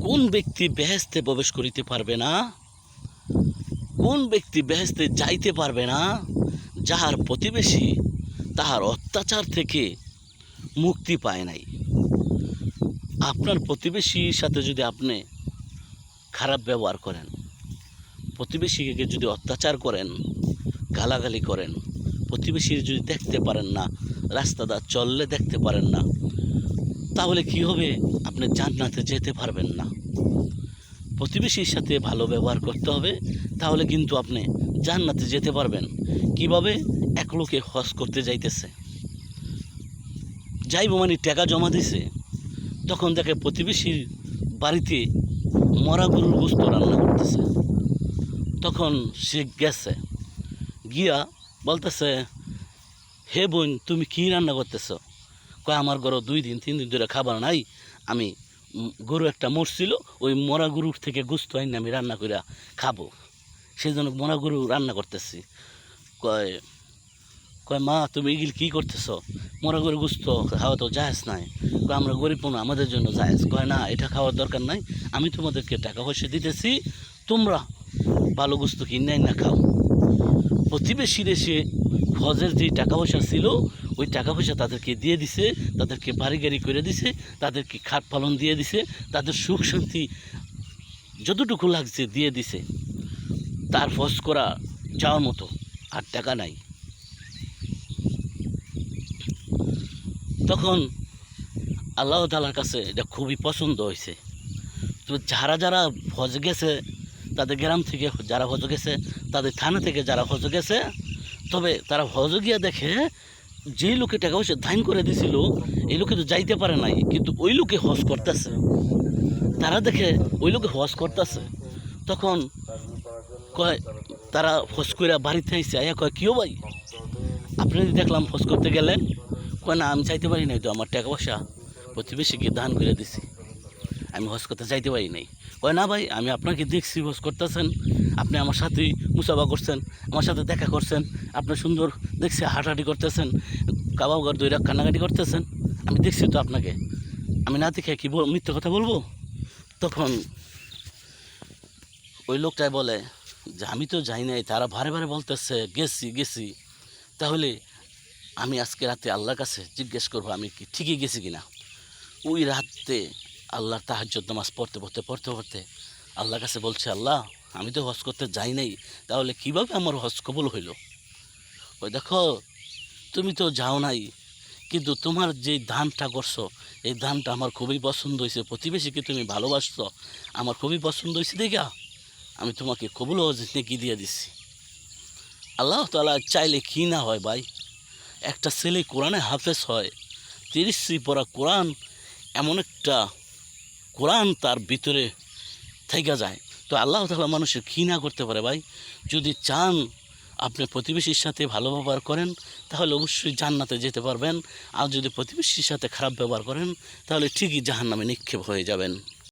কোন ব্যক্তি বেহেশতে প্রবেশ করিতে পারবে না, কোন ব্যক্তি বেহেশতে যাইতে পারবে না, যাহার প্রতিবেশী তাহার অত্যাচার থেকে মুক্তি পায় নাই। আপনার প্রতিবেশীর সাথে যদি আপনি খারাপ ব্যবহার করেন, প্রতিবেশীকে যদি অত্যাচার করেন, গালাগালি করেন, প্রতিবেশীর যদি দেখতে পারেন না, রাস্তাটা চললে দেখতে পারেন না, তাহলে কি হবে? আপনি জান্নাতে যেতে পারবেন না। প্রতিবেশীর সাথে ভালো ব্যবহার করতে হবে, তাহলে কিন্তু আপনি জান্নাতে যেতে পারবেন। কিভাবে? এক লোকে হজ করতে যাইতেছে, যাইব মানে টাকা জমা দিছে, তখন দেখে প্রতিবেশীর বাড়িতে মরা গরুর গোস্ত রান্না করতেছে। তখন সে গেছে, গিয়া বলতেছে, হে বোন, তুমি কী রান্না করতেছ? কয়, আমার ঘরে 2 দিন 3 দিন ধরে খাবার নাই, আমি গরু একটা মরছিল, ওই মরা গরুর থেকে গোস্ত আইন আমি রান্না করে খাবো, সেই জন্য মরা গরু রান্না করতেছি। কয় কয় মা, তুমি এগুলি কী করতেছ? মরা গরু গোস্ত খাওয়া তো জায়েজ নাই। কয়, আমরা গরিব মানুষ, আমাদের জন্য জায়েজ। কয়, না, এটা খাওয়ার দরকার নাই, আমি তোমাদেরকে টাকা পয়সা দিতেছি, তোমরা ভালো গোস্ত কিনে না খাও। প্রতিবেশীর এসে হজের যেই টাকা পয়সা ছিল, ওই টাকা পয়সা তাদেরকে দিয়ে দিছে, তাদেরকে বাড়ি গাড়ি করে দিছে, তাদেরকে খাট পালন দিয়ে দিছে, তাদের সুখ শান্তি যতটুকু লাগছে দিয়ে দিছে। তার হজ করা যাওয়ার মতো আর টাকা নাই। তখন আল্লাহ তাআলার কাছে এটা খুবই পছন্দ হয়েছে। তো যারা যারা হজ গেছে, তাদের গ্রাম থেকে যারা হজ গেছে, তাদের থানা থেকে যারা হজ গেছে, তবে তারা হজ গিয়া দেখে যে লোকে টাকা পয়সা দান করে দিছিল, এই লোকে তো যাইতে পারে নাই, কিন্তু ওই লোকে হজ করতেছে। তারা দেখে ওই লোকে হজ করতেছে, তখন কয়, তারা হজ করে বাড়িতে আইসে, আয়া কয়, কিও ভাই, আপনি দেখলাম হজ করতে গেলেন? কয়, না, আমি চাইতে পারি নাই তো, আমার টাকা পয়সা প্রতিবেশীকে দান করে দিছি, আমি হজ করতে যাইতে পারি নাই। কয়, না ভাই, আমি আপনাকে দেখছি হজ করতেছেন, আপনি আমার সাথেই মুসাফা করছেন, আমার সাথে দেখা করছেন, আপনি সুন্দর দেখছি হাঁটাহাঁটি করতেছেন, কাবাব ঘর দইরা কান্নাকাটি করতেছেন, আমি দেখছি তো আপনাকে, আমি না দেখে কি মিথ্যে কথা বলবো? তখন ওই লোকটাই বলে যে, আমি তো যাই নাই, তারা বারে বারে বলতেছে গেছি গেছি, তাহলে আমি আজকে রাতে আল্লাহর কাছে জিজ্ঞেস করবো আমি কি ঠিকই গেছি কিনা। ওই রাতে আল্লাহর তাহাজ্জুদ নামাজ পড়তে পড়তে পড়তে পড়তে আল্লাহর কাছে বলছে, আল্লাহ, আমি তো হজ করতে যাই নাই, তাহলে কিভাবে আমার হজ কবুল হইল? ওই দেখো, তুমি তো যাও নাই, কিন্তু তোমার যে দানটা করছো, এই দানটা আমার খুবই পছন্দ হয়েছে, প্রতিবেশীকে তুমি ভালোবাসছো, আমার খুবই পছন্দ হয়েছে, দেখা আমি তোমাকে কবুল হজ নেকি দিয়ে দিচ্ছি। আল্লাহ তাআলা চাইলে কি না হয় ভাই? একটা ছেলে কোরআনে হাফেজ হয়, 30 পড়া কোরআন, এমন একটা কোরআন তার ভিতরে থেকে যায়। তো আল্লাহ তাআলা মানুষের কী না করতে পারে ভাই? যদি চান আপনি প্রতিবেশীর সাথে ভালো ব্যবহার করেন, তাহলে অবশ্যই জান্নাতে যেতে পারবেন। আর যদি প্রতিবেশীর সাথে খারাপ ব্যবহার করেন, তাহলে ঠিকই জাহান্নামে নিক্ষেপ হয়ে যাবেন।